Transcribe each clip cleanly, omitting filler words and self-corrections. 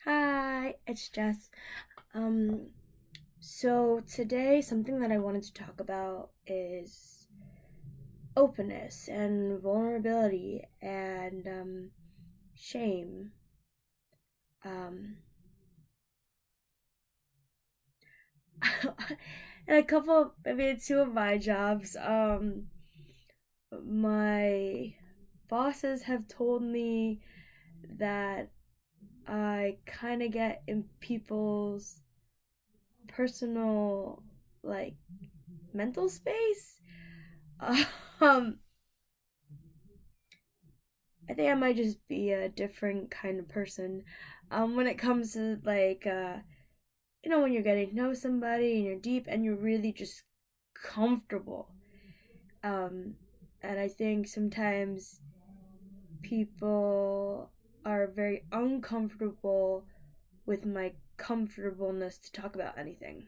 Hi, it's Jess. Um, so today something that I wanted to talk about is openness and vulnerability and shame. Um, and maybe two of my jobs, my bosses have told me that I kind of get in people's personal, like, mental space. Um, I think I might just be a different kind of person. When it comes to when you're getting to know somebody and you're deep and you're really just comfortable. Um, and I think sometimes people are very uncomfortable with my comfortableness to talk about anything.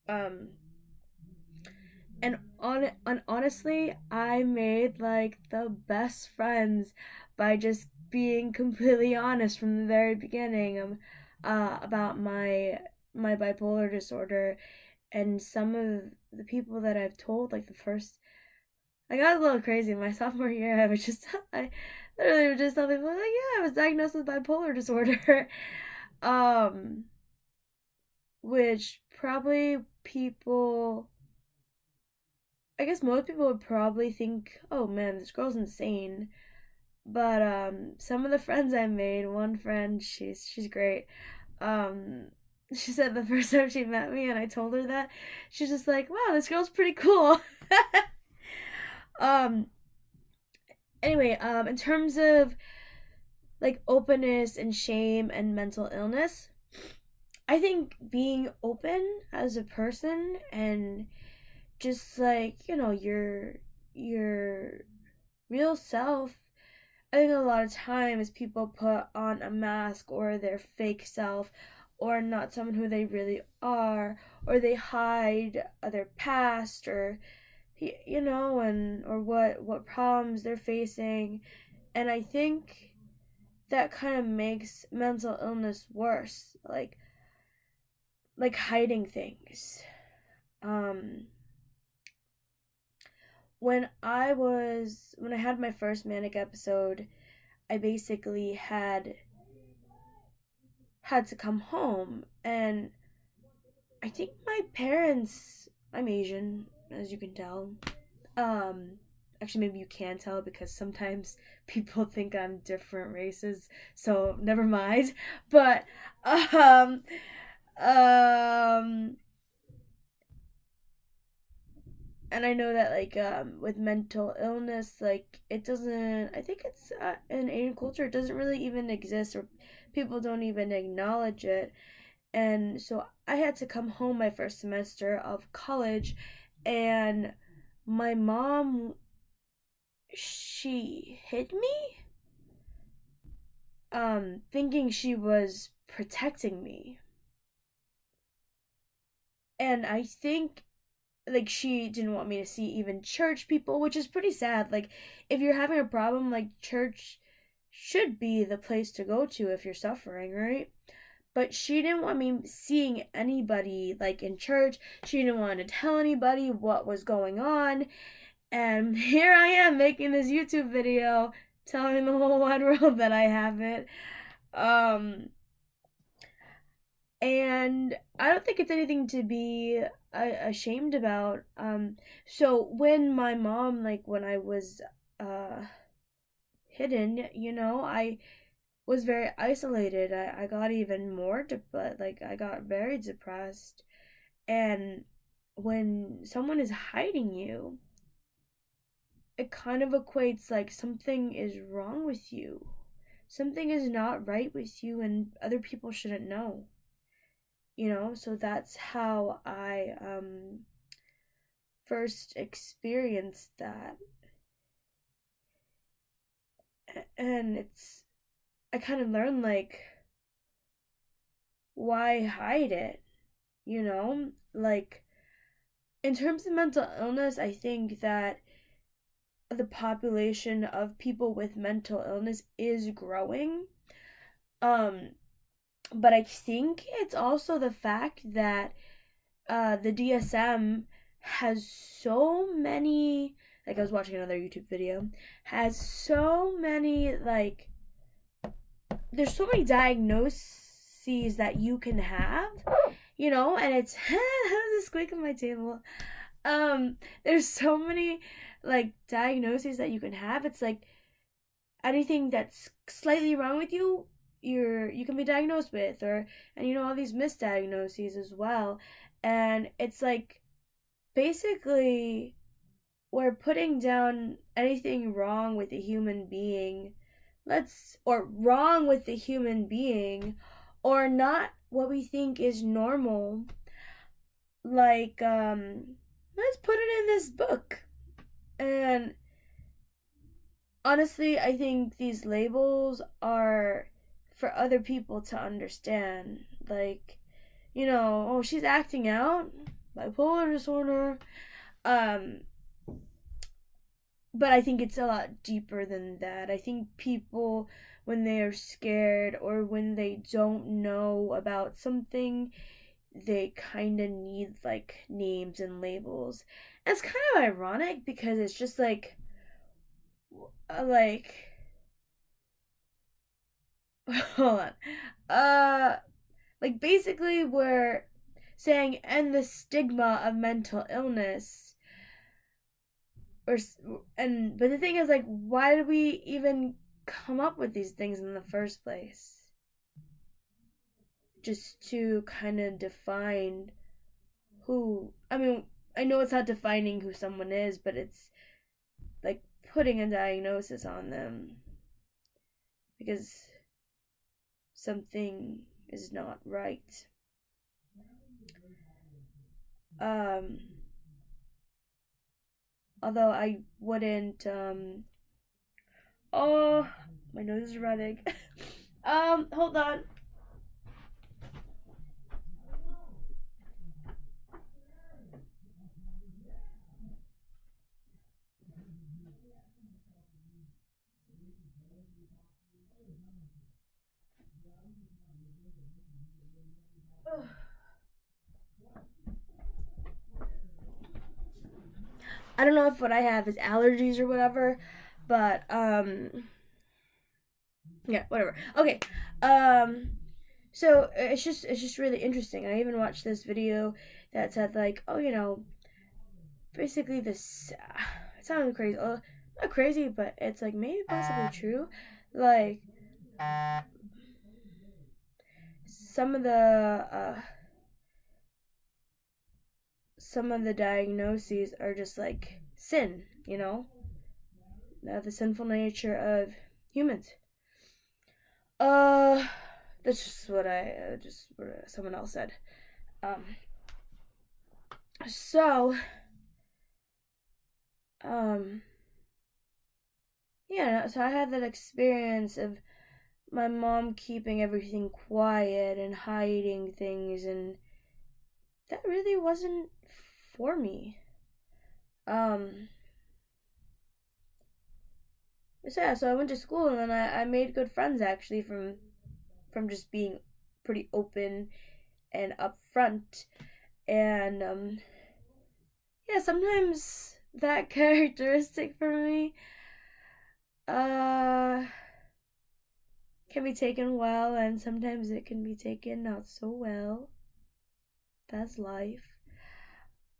Um, and honestly, I made like the best friends by just being completely honest from the very beginning about my bipolar disorder. And some of the people that I've told, like the first, I got a little crazy in my sophomore year. I literally would just tell people like, yeah, I was diagnosed with bipolar disorder. um which probably people, I guess most people would probably think, "Oh man, this girl's insane." But some of the friends I made, one friend, she's great. Um, she said the first time she met me and I told her that, she's just like, "Wow, this girl's pretty cool." um. Anyway, in terms of like openness and shame and mental illness, I think being open as a person and just like your real self. I think a lot of times people put on a mask or their fake self or not someone who they really are, or they hide their past, or and or what problems they're facing. And I think that kind of makes mental illness worse, like hiding things. um when I had my first manic episode, I basically had to come home. And I think my parents, I'm Asian, as you can tell. Um Actually, maybe you can tell because sometimes people think I'm different races, so never mind. But um um and I know that with mental illness, like it doesn't, I think it's in Asian culture it doesn't really even exist, or people don't even acknowledge it. And so I had to come home my first semester of college, and my mom, she hit me, thinking she was protecting me. And I think like she didn't want me to see even church people, which is pretty sad. Like if you're having a problem, like church should be the place to go to if you're suffering, right? But she didn't want me seeing anybody like in church. She didn't want to tell anybody what was going on. And here I am making this YouTube video telling the whole wide world that I have it. Um and I don't think it's anything to be ashamed about. So when my mom, like when I was uh hidden, I was very isolated. I got even more like I got very depressed. And when someone is hiding you, it kind of equates like something is wrong with you. Something is not right with you and other people shouldn't know. So that's how I first experienced that. And I kind of learned like why hide it, like in terms of mental illness, I think that the population of people with mental illness is growing. Um But I think it's also the fact that the DSM has so many, like I was watching another YouTube video, has so many, like, there's so many diagnoses that you can have, and it's that was a squeak on my table. There's so many like diagnoses that you can have. It's like anything that's slightly wrong with you, you can be diagnosed with, or and all these misdiagnoses as well. And it's like basically we're putting down anything wrong with a human being, or wrong with the human being, or not what we think is normal, like let's put it in this book. And honestly, I think these labels are for other people to understand, like, oh, she's acting out, bipolar disorder. um but I think it's a lot deeper than that. I think people, when they are scared or when they don't know about something, they kind of need like names and labels. And it's kind of ironic because it's just like hold on. Like basically we're saying end the stigma of mental illness, or and but the thing is, like, why did we even come up with these things in the first place? Just to kind of define who, I mean, I know it's not defining who someone is, but it's like putting a diagnosis on them because something is not right. um Although I wouldn't oh, my nose is running. Hold on. I don't know if what I have is allergies or whatever, but yeah, whatever. Okay. So it's just really interesting. I even watched this video that said like, oh, basically this it sounded crazy. Not crazy, but it's like maybe possibly true. Like some of the diagnoses are just like sin, the sinful nature of humans. Uh, that's just what someone else said. Um, so, um, yeah, so I had that experience of my mom keeping everything quiet and hiding things, and that really wasn't for me. Um, so yeah, so I went to school, and then I made good friends actually from just being pretty open and upfront. And yeah, sometimes that characteristic for me uh can be taken well, and sometimes it can be taken not so well. That's life.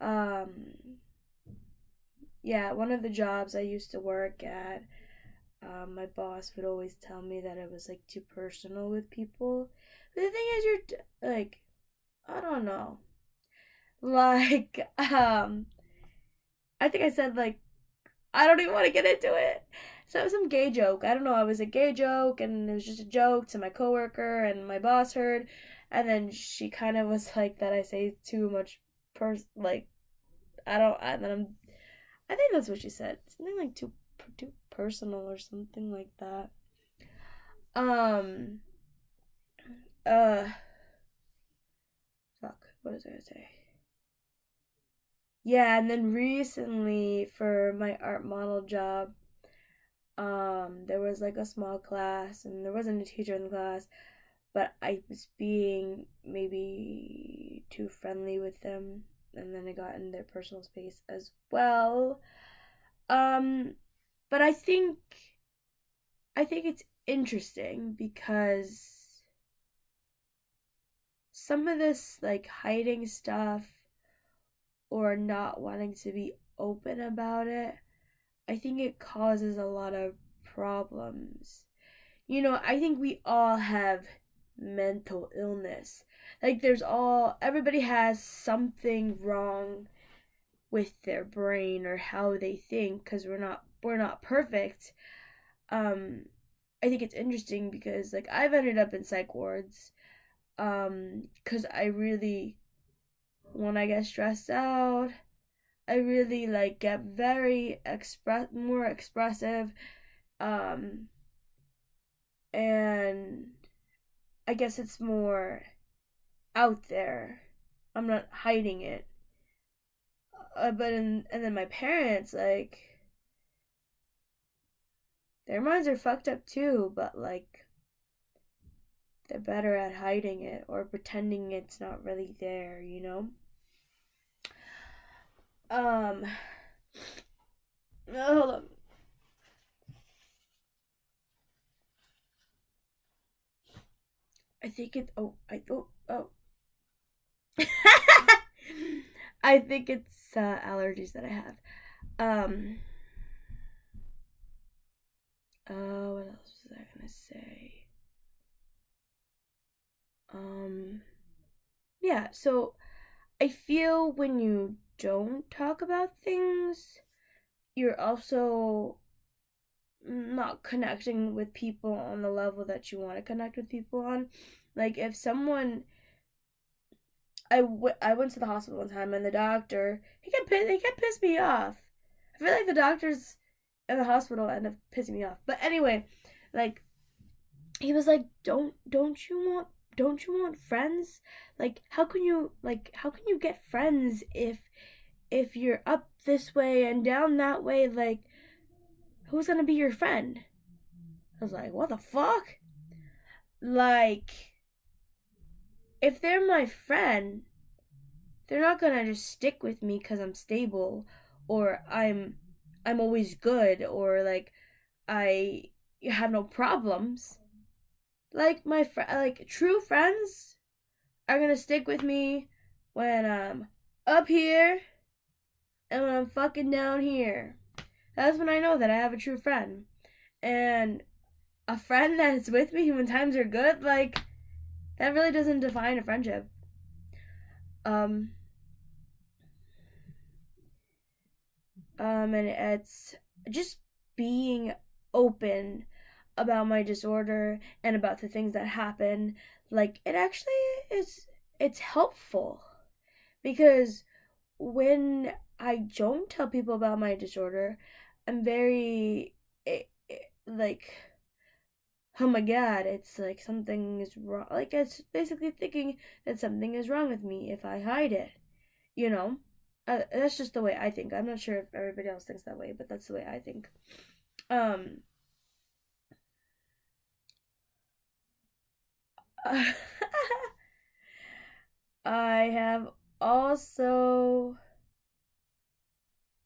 um yeah, one of the jobs I used to work at, my boss would always tell me that it was like too personal with people. But the thing is, like, I don't know. Like, I think I said, like, I don't even want to get into it. So it was some gay joke. I don't know. It was a gay joke, and it was just a joke to my coworker, and my boss heard, and then she kind of was like that I say too much, like, I don't. And then I think that's what she said. Something like too personal or something like that. Um. Uh. Fuck. What was I gonna say? Yeah, and then recently for my art model job, there was like a small class and there wasn't a teacher in the class, but I was being maybe too friendly with them, and then I got in their personal space as well. Um, but I think it's interesting because some of this like hiding stuff or not wanting to be open about it, I think it causes a lot of problems. I think we all have mental illness. Like everybody has something wrong with their brain or how they think cuz we're not perfect. Um I think it's interesting because like I've ended up in psych wards cuz I really when I get stressed out, I really like get very more expressive um and I guess it's more out there. I'm not hiding it. And then my parents like their minds are fucked up too, but like they're better at hiding it or pretending it's not really there. Um hold on. I think it oh I think it's allergies that I have. Um what else was I gonna say? Um yeah, so I feel when you don't talk about things, you're also not connecting with people on the level that you want to connect with people on. Like if someone I went to the hospital one time and the doctor he kept pissing me off. I feel like the doctors in the hospital end up pissing me off. But anyway, like he was like, don't you want friends? Like how can you get friends if you're up this way and down that way? Like who's gonna be your friend? I was like, what the fuck? Like if they're my friend, they're not gonna just stick with me because I'm stable or I'm always good or like I have no problems. Like like true friends are gonna stick with me when I'm up here and when I'm fucking down here. That's when I know that I have a true friend. And a friend that's with me when times are good, like that really doesn't define a friendship. Um and it's just being open about my disorder and about the things that happen. Like it actually is it's helpful because when I don't tell people about my disorder, I'm very like oh my god, it's like something is wrong. Like it's basically thinking that something is wrong with me if I hide it. You know, that's just the way I think. I'm not sure if everybody else thinks that way, but that's the way I think. Um, I have also,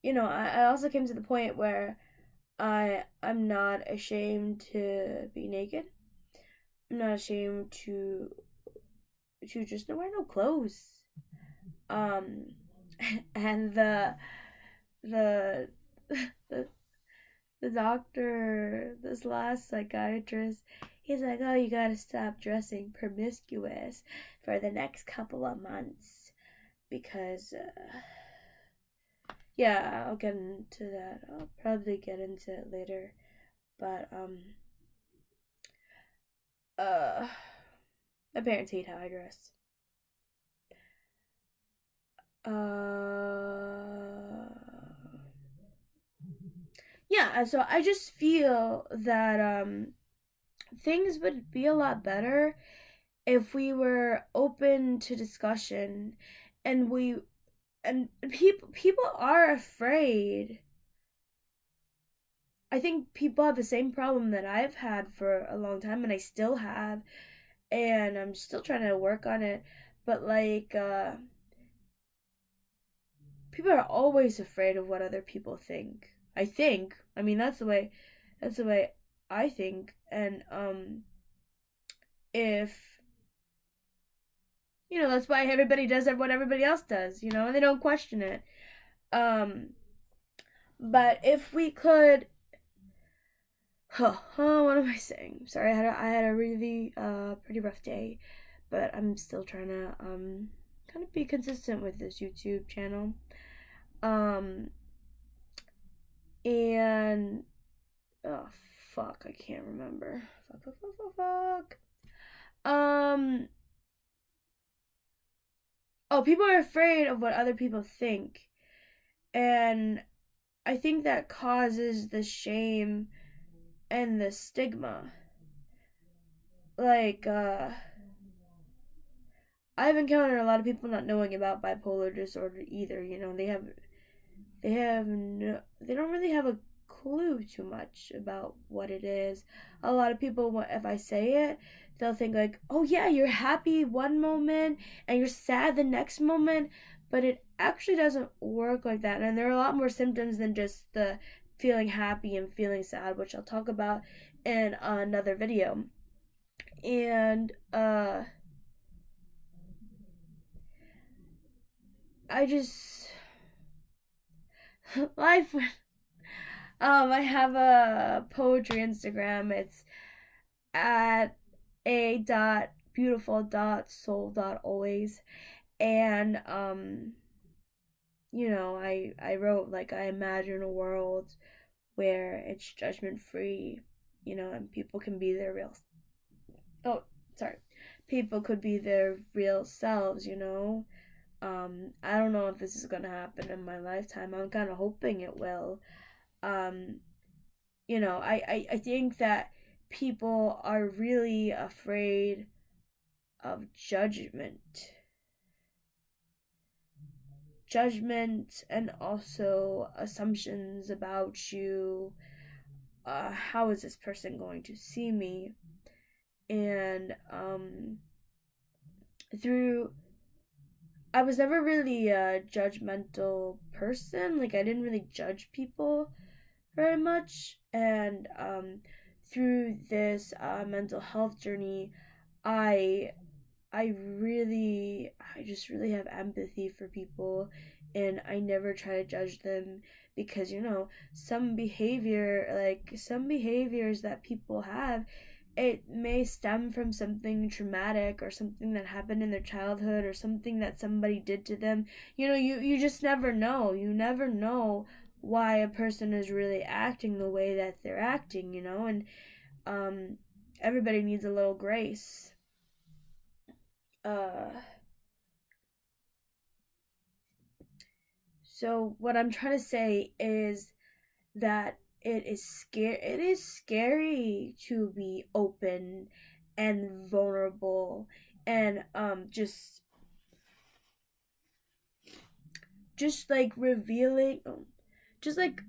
I also came to the point where I'm not ashamed to be naked. I'm not ashamed to just wear no clothes. Um, and the the the doctor, this last psychiatrist, he's like, "Oh, you gotta stop dressing promiscuous for the next couple of months because." Yeah, I'll get into that. I'll probably get into it later. But uh my parents hate how I dress. Uh yeah, so I just feel that things would be a lot better if we were open to discussion and people are afraid. I think people have the same problem that I've had for a long time and I still have and I'm still trying to work on it. But like, people are always afraid of what other people think. I think. I mean, that's the way I think. And if that's why everybody does what everybody else does, and they don't question it. Um, but if we could, what am I saying? Sorry, I had a really pretty rough day, but I'm still trying to kind of be consistent with this YouTube channel. Um, and oh fuck, I can't remember. Fuck. Um. Oh, people are afraid of what other people think, and I think that causes the shame and the stigma. Like, I've encountered a lot of people not knowing about bipolar disorder either. They don't really have a clue too much about what it is. A lot of people, if I say it, they'll think like, oh yeah, you're happy one moment and you're sad the next moment, but it actually doesn't work like that. And there are a lot more symptoms than just the feeling happy and feeling sad, which I'll talk about in another video. And I just life. I have a poetry Instagram. It's at a dot beautiful dot soul dot always, and I wrote like I imagine a world where it's judgment free, and people can be their real. Oh, sorry. People could be their real selves. I don't know if this is gonna happen in my lifetime. I'm kind of hoping it will. Um, I think that people are really afraid of judgment and also assumptions about you. How is this person going to see me? And through I was never really a judgmental person. Like, I didn't really judge people very much. And through this mental health journey, I I just really have empathy for people, and I never try to judge them because some behaviors that people have, it may stem from something traumatic or something that happened in their childhood or something that somebody did to them. You just never know. You never know why a person is really acting the way that they're acting, and um everybody needs a little grace. Uh so what I'm trying to say is that it is scary to be open and vulnerable and just like revealing just like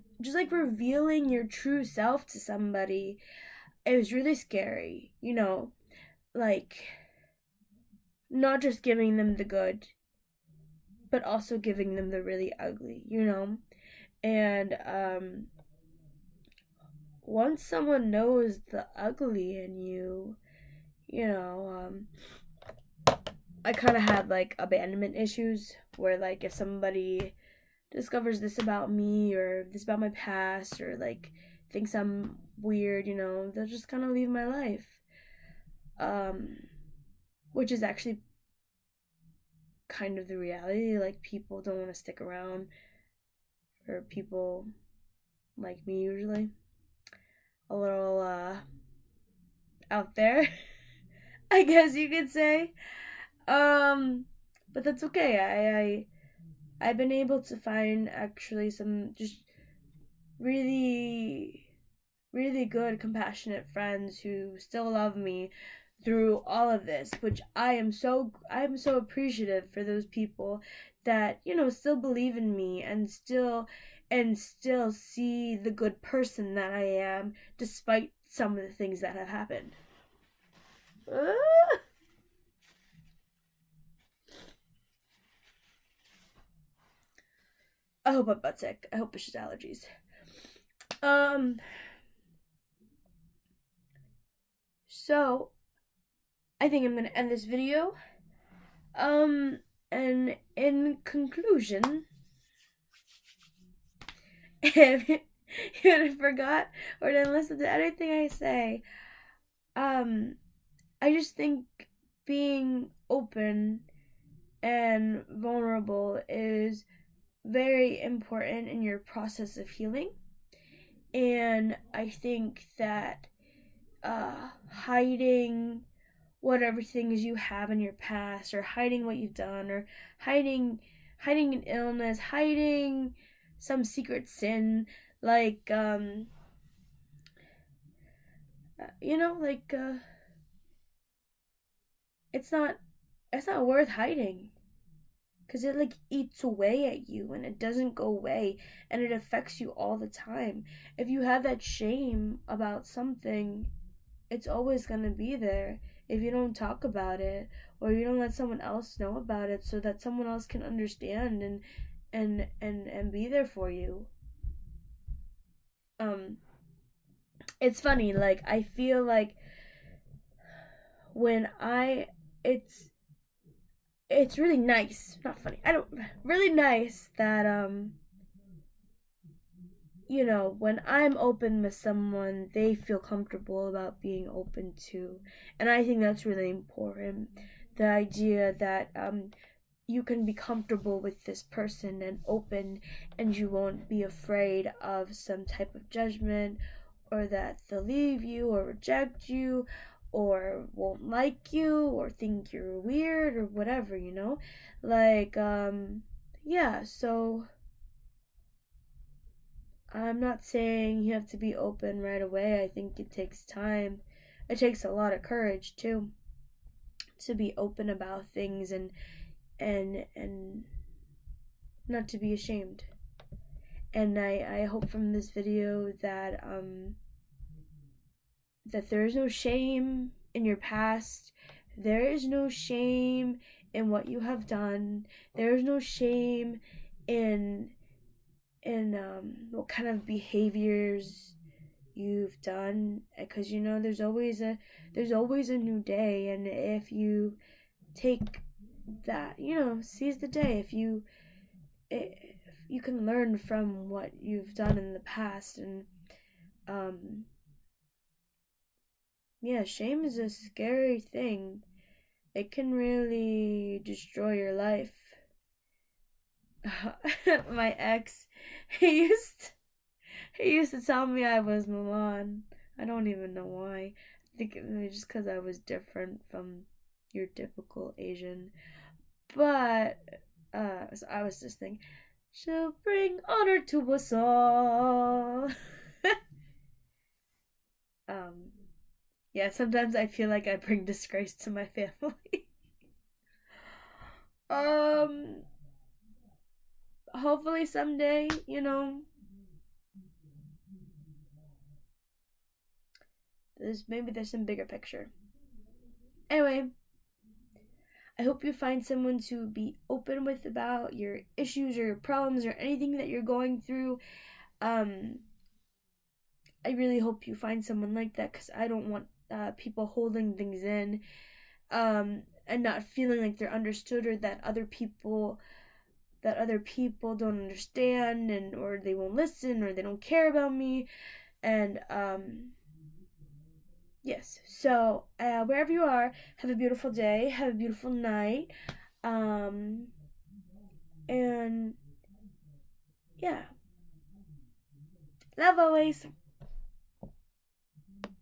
revealing your true self to somebody. It was really scary, like not just giving them the good but also giving them the really ugly, and once someone knows the ugly in you, you know, I kind of had like abandonment issues where, like, if somebody discovers this about me or this about my past or like thinks I'm weird, they'll just kind of leave my life. Um, which is actually kind of the reality. Like, people don't want to stick around for people like me usually. A little out there, I guess you could say. Um, but that's okay. I've been able to find actually some just really really good compassionate friends who still love me through all of this, which I'm so appreciative for those people that still believe in me and still see the good person that I am despite some of the things that have happened. I hope I'm not sick. I hope it's just allergies. Um, so I think I'm gonna end this video. And in conclusion, if you forgot or didn't listen to anything I say, um, I just think being open and vulnerable is very important in your process of healing. And I think that hiding whatever things you have in your past, or hiding what you've done, or hiding an illness, hiding some secret sin, like it's not worth hiding, because it like eats away at you and it doesn't go away, and it affects you all the time. If you have that shame about something, it's always going to be there if you don't talk about it, or you don't let someone else know about it, so that someone else can understand and be there for you. um it's funny, like I feel like when I it's really nice, not funny, I don't really nice that when I'm open with someone, they feel comfortable about being open too. And I think that's really important. The idea that you can be comfortable with this person and open, and you won't be afraid of some type of judgment, or that they'll leave you or reject you or won't like you or think you're weird or whatever, like yeah. So I'm not saying you have to be open right away. I think it takes time. It takes a lot of courage too to be open about things, and not to be ashamed. And I hope from this video that there is no shame in your past. There is no shame in what you have done. There is no shame in what kind of behaviors you've done, because there's always a new day. And if you take that, seize the day. If you can learn from what you've done in the past. And um yeah, shame is a scary thing. It can really destroy your life. My ex, he used he used to tell me I was Milan. I don't even know why. I think it was just because I was different from your typical Asian. But so I was just thinking, she'll bring honor to us all. um, yeah. Sometimes I feel like I bring disgrace to my family. um, Hopefully someday, there's some bigger picture. Anyway, I hope you find someone to be open with about your issues or your problems or anything that you're going through. Um, I really hope you find someone like that, because I don't want people holding things in, and not feeling like they're understood, or that other people don't understand, and or they won't listen, or they don't care about me. And yes. So wherever you are, have a beautiful day, have a beautiful night, um, and yeah, love always.